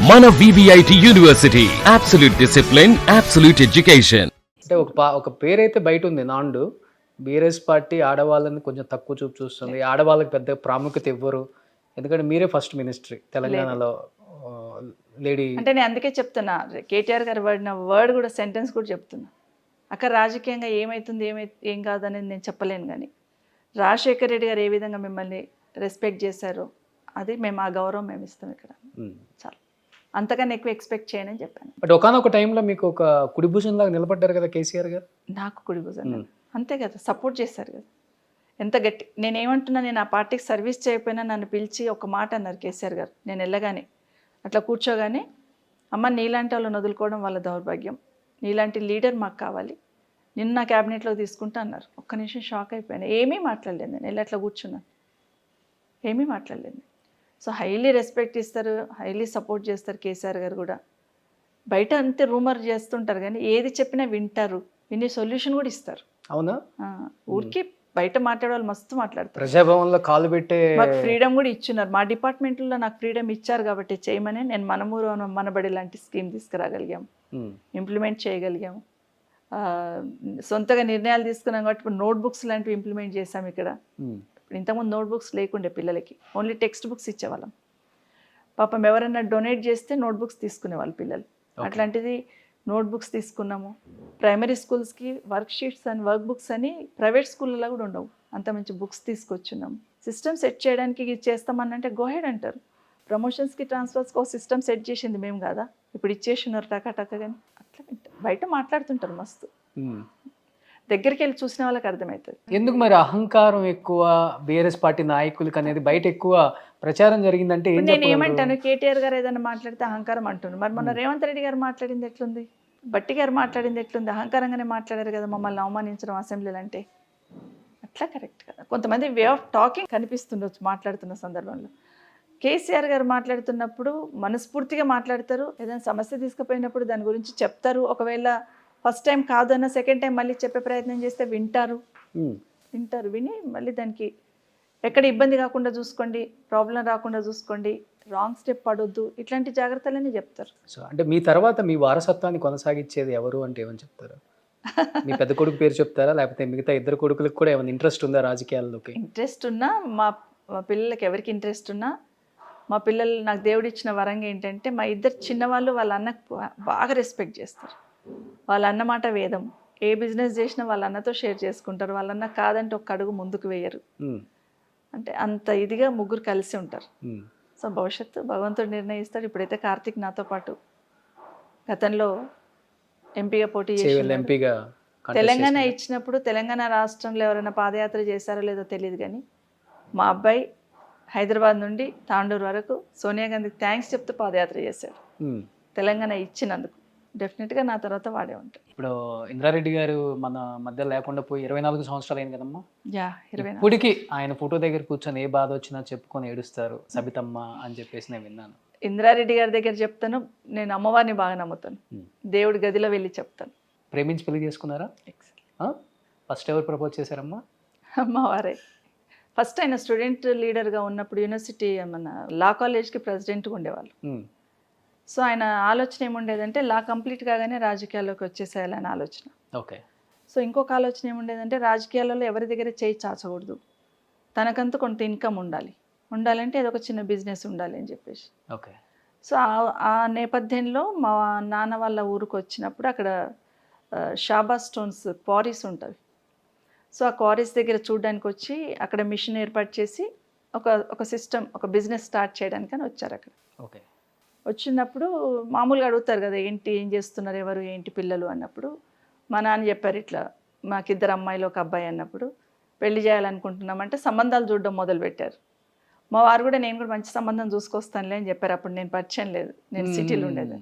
మన VVIT university absolute discipline, absolute education. అంటే ఒక పేరైతే బయట ఉంది నాండు. బీఆర్ఎస్ పార్టీ ఆడవాళ్ళని కొంచెం తక్కువ చూపు చూస్తుంది, ఆడవాళ్ళకి పెద్ద ప్రాముఖ్యత ఇవ్వరు. ఎందుకంటే మీరే ఫస్ట్ మినిస్ట్రీ తెలంగాణలో లేడీ. అంటే నేను అందుకే చెప్తున్నా, కేటీఆర్ గారు వాడిన వర్డ్ కూడా, సెంటెన్స్ కూడా చెప్తున్నా. అక్కడ రాజకీయంగా ఏమవుతుంది ఏం కాదనేది నేను చెప్పలేను, కానీ రాజశేఖర్ రెడ్డి గారు ఏ విధంగా మిమ్మల్ని రెస్పెక్ట్ చేశారో అది మేము ఆ గౌరవం మేము ఇస్తాం ఇక్కడ. చాలు, అంతకన్నా ఎక్కువ ఎక్స్పెక్ట్ చేయనని చెప్పాను. బట్ ఒకనొక టైంలో మీకు ఒక కుడిభుజం లాగా నిలబడ్డారు కదా కేసీఆర్ గారు. నాకు కుడిభుజం అంతే కదా, సపోర్ట్ చేశారు కదా. ఎంత గట్టి, నేనేమంటున్నా, నేను ఆ పార్టీకి సర్వీస్ చేయకపోయినా నన్ను పిలిచి ఒక మాట అన్నారు కేసీఆర్ గారు. నేను వెళ్ళగానే అట్లా కూర్చోగానే, అమ్మ నీలాంటి వాళ్ళని వదులుకోవడం వాళ్ళ దౌర్భాగ్యం, నీలాంటి లీడర్ మాకు కావాలి, నిన్న నా క్యాబినెట్లో తీసుకుంటా అన్నారు. ఒక్క నిమిషం షాక్ అయిపోయాను. ఏమీ మాట్లాడలేదు, నేను వెళ్ళి అట్లా కూర్చున్నాను, ఏమీ మాట్లాడలేదు. సో హైలీ రెస్పెక్ట్ ఇస్తారు, హైలీ సపోర్ట్ చేస్తారు కేసీఆర్ గారు కూడా. బయట అంతే రూమర్ చేస్తుంటారు కానీ ఏది చెప్పినా వింటారు, విని సొల్యూషన్ కూడా ఇస్తారు. అవునా? ఊరికి బయట మాట్లాడే వాళ్ళు మస్తు మాట్లాడతారు. ప్రజాభవన్లో కాలు పెట్టే మాకు ఫ్రీడమ్ కూడా ఇచ్చున్నారు. మా డిపార్ట్మెంట్లో నాకు ఫ్రీడమ్ ఇచ్చారు కాబట్టి చేయమని నేను మనమూరు మనబడి లాంటి స్కీమ్ తీసుకురాగలిగాము, ఇంప్లిమెంట్ చేయగలిగాము. సొంతగా నిర్ణయాలు తీసుకున్నాం కాబట్టి ఇప్పుడు నోట్బుక్స్ లాంటివి ఇంప్లిమెంట్ చేసాం ఇక్కడ. ఇంతకుముందు నోట్బుక్స్ లేకుండే పిల్లలకి, ఓన్లీ టెక్స్ట్ బుక్స్ ఇచ్చేవాళ్ళం. పాపం ఎవరైనా డొనేట్ చేస్తే నోట్బుక్స్ తీసుకునేవాళ్ళు పిల్లలు. అట్లాంటిది నోట్బుక్స్ తీసుకున్నాము. ప్రైమరీ స్కూల్స్కి వర్క్ షీట్స్ అని, వర్క్ బుక్స్ అని ప్రైవేట్ స్కూళ్ళలో కూడా ఉండవు, అంత మంచి బుక్స్ తీసుకొచ్చున్నాము. సిస్టమ్ సెట్ చేయడానికి ఇది చేస్తామనంటే గోహెడ్ అంటారు. ప్రమోషన్స్కి, ట్రాన్స్ఫర్స్కి ఒక సిస్టమ్ సెట్ చేసింది మేము కదా, ఇప్పుడు ఇచ్చేసినారు టకా కానీ. అట్లా బయట మాట్లాడుతుంటారు మస్తు, దగ్గరికి వెళ్ళి చూసిన వాళ్ళకి అర్థమవుతుంది. ఎందుకు మరి అహంకారం ఎక్కువ బీఆర్ఎస్ పార్టీ నాయకులకి అనేది బయట ఎక్కువ ప్రచారం జరిగిందంటే నేను ఏమంటాను, కేటీఆర్ గారు ఏదైనా మాట్లాడితే అహంకారం అంటున్నారు. మరి మొన్న రేవంత్ రెడ్డి గారు మాట్లాడింది ఎట్లుంది, బట్టి గారు మాట్లాడింది ఎట్లుంది, అహంకారంగానే మాట్లాడారు కదా మమ్మల్ని అవమానించడం అసెంబ్లీలో. అంటే అట్లా కరెక్ట్ కదా. కొంతమంది వే ఆఫ్ టాకింగ్ కనిపిస్తుండొచ్చు మాట్లాడుతున్న సందర్భంలో. కేసీఆర్ గారు మాట్లాడుతున్నప్పుడు మనస్ఫూర్తిగా మాట్లాడతారు, ఏదైనా సమస్య తీసుకుపోయినప్పుడు దాని గురించి చెప్తారు. ఒకవేళ ఫస్ట్ టైం కాదన్న సెకండ్ టైం మళ్ళీ చెప్పే ప్రయత్నం చేస్తే వింటారు, విని మళ్ళీ దానికి ఎక్కడ ఇబ్బంది కాకుండా చూసుకోండి, ప్రాబ్లం రాకుండా చూసుకోండి, రాంగ్ స్టెప్ పడొద్దు, ఇట్లాంటి జాగ్రత్తలన్నీ చెప్తారు. సో అంటే మీ తర్వాత మీ వారసత్వాన్ని కొనసాగించేది ఎవరు అంటే ఏమని చెప్తారు? మీ పెద్ద కొడుకు పేరు చెప్తారా, లేకపోతే మిగతా ఇద్దరు కొడుకులకు కూడా ఏమైనా ఇంట్రెస్ట్ ఉందా రాజకీయాల్లోకి? ఇంట్రెస్ట్ ఉన్నా, మా పిల్లలకి ఎవరికి ఇంట్రెస్ట్ ఉన్నా, మా పిల్లలు నాకు దేవుడు ఇచ్చిన వరంగా ఏంటంటే, మా ఇద్దరు చిన్నవాళ్ళు వాళ్ళ అన్నకు బాగా రెస్పెక్ట్ చేస్తారు. వాళ్ళ అన్నమాట వేదం. ఏ బిజినెస్ చేసినా వాళ్ళ అన్నతో షేర్ చేసుకుంటారు. వాళ్ళ అన్న కాదంటే ఒక్క అడుగు ముందుకు వేయరు. అంటే అంత ఇదిగా ముగ్గురు కలిసి ఉంటారు. సో భవిష్యత్తు భగవంతుడు నిర్ణయిస్తాడు. ఇప్పుడైతే కార్తీక్ నాతో పాటు గతంలో ఎంపీగా పోటీ చేసి, తెలంగాణ ఇచ్చినప్పుడు తెలంగాణ రాష్ట్రంలో ఎవరైనా పాదయాత్ర చేశారో లేదో తెలియదు, కానీ మా అబ్బాయి హైదరాబాద్ నుండి తాండూరు వరకు సోనియా గాంధీకి థ్యాంక్స్ చెప్తూ పాదయాత్ర చేశాడు. తెలంగాణ ఇచ్చినందుకు డెఫినెట్గా నా తర్వాత వాడే ఉంటాడు. ఇప్పుడు ఇంద్రారెడ్డి గారు మన మధ్య లేకుండా పోయి 24 సంవత్సరాలు అయింది కదమ్మా. ఇప్పటికి ఆయన ఫోటో దగ్గర కూర్చొని ఏ బాధ వచ్చినా చెప్పుకొని ఏడుస్తారు సబితమ్మ అని చెప్పేసి నేను విన్నాను. ఇంద్రారెడ్డి గారి దగ్గర చెప్తాను, నేను అమ్మవారిని బాగా నమ్ముతాను, దేవుడి గదిలో వెళ్ళి చెప్తాను. ప్రేమించి పెళ్లి చేసుకున్నారా? ఫస్ట్ ఎవరు ప్రపోజ్ చేశారమ్మా? అమ్మవారే. ఫస్ట్ ఆయన స్టూడెంట్ లీడర్గా ఉన్నప్పుడు యూనివర్సిటీ మన లా కాలేజ్కి ప్రెసిడెంట్గా ఉండేవాళ్ళు. సో ఆయన ఆలోచన ఏముండేదంటే, లా కంప్లీట్ కాగానే రాజకీయాల్లోకి వచ్చేసేయాలని ఆలోచన. ఓకే. సో ఇంకొక ఆలోచన ఏముండేదంటే, రాజకీయాలలో ఎవరి దగ్గర చేయి చాచకూడదు, తనకంతూ కొంత ఇన్కమ్ ఉండాలంటే ఏదో ఒక చిన్న బిజినెస్ ఉండాలి అని చెప్పేసి. ఓకే. సో ఆ నేపథ్యంలో మా నాన్న వాళ్ళ ఊరికి వచ్చినప్పుడు అక్కడ షాబాజ్ స్టోన్స్ క్వారీస్ ఉంటుంది. సో ఆ క్వారీస్ దగ్గర చూడడానికి వచ్చి అక్కడ మిషన్ ఏర్పాటు చేసి ఒక సిస్టమ్, ఒక బిజినెస్ స్టార్ట్ చేయడానికని వచ్చారు అక్కడ. ఓకే. వచ్చినప్పుడు మామూలుగా అడుగుతారు కదా, ఏం చేస్తున్నారు, ఎవరు ఏంటి పిల్లలు అన్నప్పుడు మా నాన్న చెప్పారు, ఇట్లా మాకిద్దరు అమ్మాయిలు ఒక అబ్బాయి అన్నప్పుడు పెళ్లి చేయాలనుకుంటున్నామంటే సంబంధాలు చూడడం మొదలుపెట్టారు. మా వారు కూడా నేను కూడా మంచి సంబంధం చూసుకొస్తానులే అని చెప్పారు. అప్పుడు నేను పరిచయం లేదు, నేను సిటీలో ఉండేది.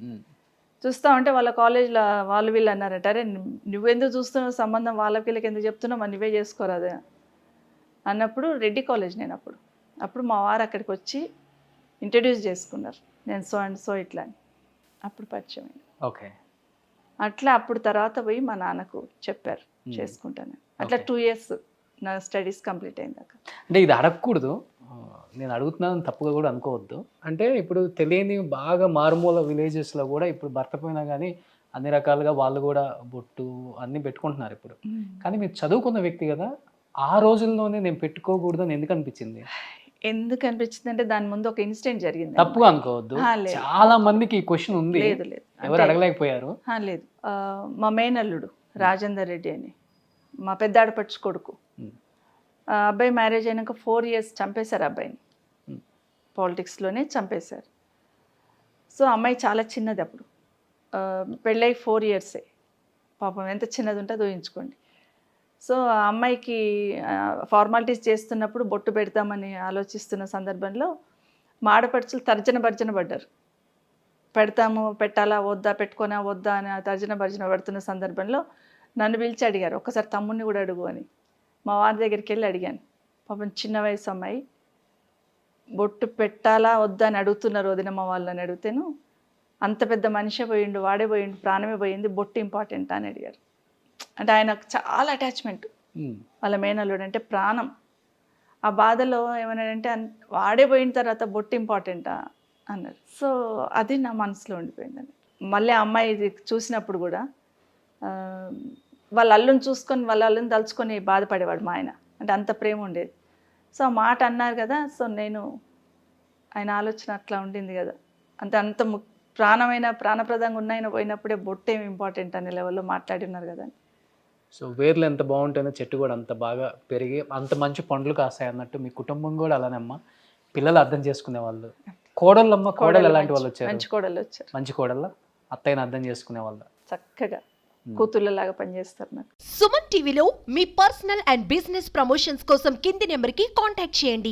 చూస్తా ఉంటే వాళ్ళ కాలేజ్లో వీళ్ళు అన్నారట, అరే నువ్వెందుకు చూస్తున్నావు సంబంధం, వాళ్ళకి వీళ్ళకి ఎందుకు చెప్తున్నావు, మరి నువ్వే చేసుకోరాదే అన్నప్పుడు, రెడ్డి కాలేజ్ నేను అప్పుడు మా వారు అక్కడికి వచ్చి ఇంట్రడ్యూస్ చేసుకున్నారు, నేను సో అండ్ సో ఇట్లా అని. అప్పుడు పరిచయం అయింది. ఓకే. అట్లా అప్పుడు తర్వాత పోయి మా నాన్నకు చెప్పారు చేసుకుంటాను. అట్లా 2 years నా స్టడీస్ కంప్లీట్ అయిందాక. అంటే ఇది అడగకూడదు, నేను అడుగుతున్నాను తప్పుగా కూడా అనుకోవద్దు. అంటే ఇప్పుడు తెలియని బాగా మారుమూల విలేజెస్లో కూడా ఇప్పుడు భర్త పోయినా కానీ అన్ని రకాలుగా వాళ్ళు కూడా బొట్టు అన్నీ పెట్టుకుంటున్నారు ఇప్పుడు. కానీ మీరు చదువుకున్న వ్యక్తి కదా, ఆ రోజుల్లోనే నేను పెట్టుకోకూడదని ఎందుకు అనిపించింది? ఎందుకు అనిపించింది అంటే దాని ముందు ఒక ఇన్సిడెంట్ జరిగింది. తప్పుగా అనుకోవద్దు, లేదు. చాలా మందికి ఈ క్వశ్చన్ ఉంది, లేదు లేదు ఎవరు అడగలేకపోయారు. లేదు. మా మేనల్లుడు రాజేందర్ రెడ్డి అని మా పెద్ద ఆడపడుచు కొడుకు. ఆ అబ్బాయి మ్యారేజ్ అయినాక 4 years చంపేశారు అబ్బాయిని, పాలిటిక్స్లోనే చంపేశారు. సో అమ్మాయి చాలా చిన్నది అప్పుడు, పెళ్ళై 4 years. పాపం ఎంత చిన్నది ఉంటుందో ఊహించుకోండి. సో ఆ అమ్మాయికి ఫార్మాలిటీస్ చేస్తున్నప్పుడు బొట్టు పెడతామని ఆలోచిస్తున్న సందర్భంలో మా ఆడపడుచులు తర్జన భర్జన పడ్డారు. పెడతాము, పెట్టాలా వద్దా, పెట్టుకోనా వద్దా అని తర్జన భర్జన పడుతున్న సందర్భంలో నన్ను పిలిచి అడిగారు, ఒక్కసారి తమ్ముడిని కూడా అడుగు అని. మా వారి దగ్గరికి వెళ్ళి అడిగాను. పాపం చిన్న వయసు అమ్మాయి, బొట్టు పెట్టాలా వద్దా అని అడుగుతున్నారు వదినమ్మ వాళ్ళని అడిగితేను, అంత పెద్ద మనిషే పోయిండు, వాడే పోయిండు, ప్రాణమే పోయింది, బొట్టు ఇంపార్టెంట్ అని అడిగారు. అంటే ఆయనకు చాలా అటాచ్మెంట్, వాళ్ళ మేనల్లుడు అంటే ప్రాణం. ఆ బాధలో ఏమన్నాడంటే వాడే పోయిన తర్వాత బొట్టు ఇంపార్టెంటా అన్నారు. సో అది నా మనసులో ఉండిపోయిందండి. మళ్ళీ ఆ అమ్మాయి చూసినప్పుడు కూడా వాళ్ళ అల్లుని చూసుకొని వాళ్ళ అల్లుని తలుచుకొని బాధపడేవాడు మా ఆయన, అంటే అంత ప్రేమ ఉండేది. సో ఆ మాట అన్నారు కదా, సో నేను ఆయన ఆలోచన అట్లా ఉండింది కదా, అంటే అంత ప్రాణప్రదంగా ఉన్న ఆయన పోయినప్పుడే బొట్టు ఏమి ఇంపార్టెంట్ అనే లెవెల్లో మాట్లాడి ఉన్నారు కదా. సో వేర్లు ఎంత బాగుంటుందో చెట్టు కూడా అంత బాగా పెరిగి అంత మంచి పండ్లు కాస్తాయి అన్నట్టు మీ కుటుంబం కూడా అలానే అమ్మ. పిల్లలు అర్థం చేసుకునే వాళ్ళు, కోడళ్ళమ్మ, కోడలు ఎలాంటి వాళ్ళు వచ్చారు? మంచి కోడలు వచ్చారు. మంచి కోడళ్ళ అత్తయ్యని అర్థం చేసుకునే వాళ్ళు, చక్కగా కూతుళ్ళలాగా పనిచేస్తారు నాకు. సుమన్ టీవీలో మీ పర్సనల్ అండ్ బిజినెస్ ప్రమోషన్స్ కోసం కింది నెంబర్కి కాంటాక్ట్ చేయండి.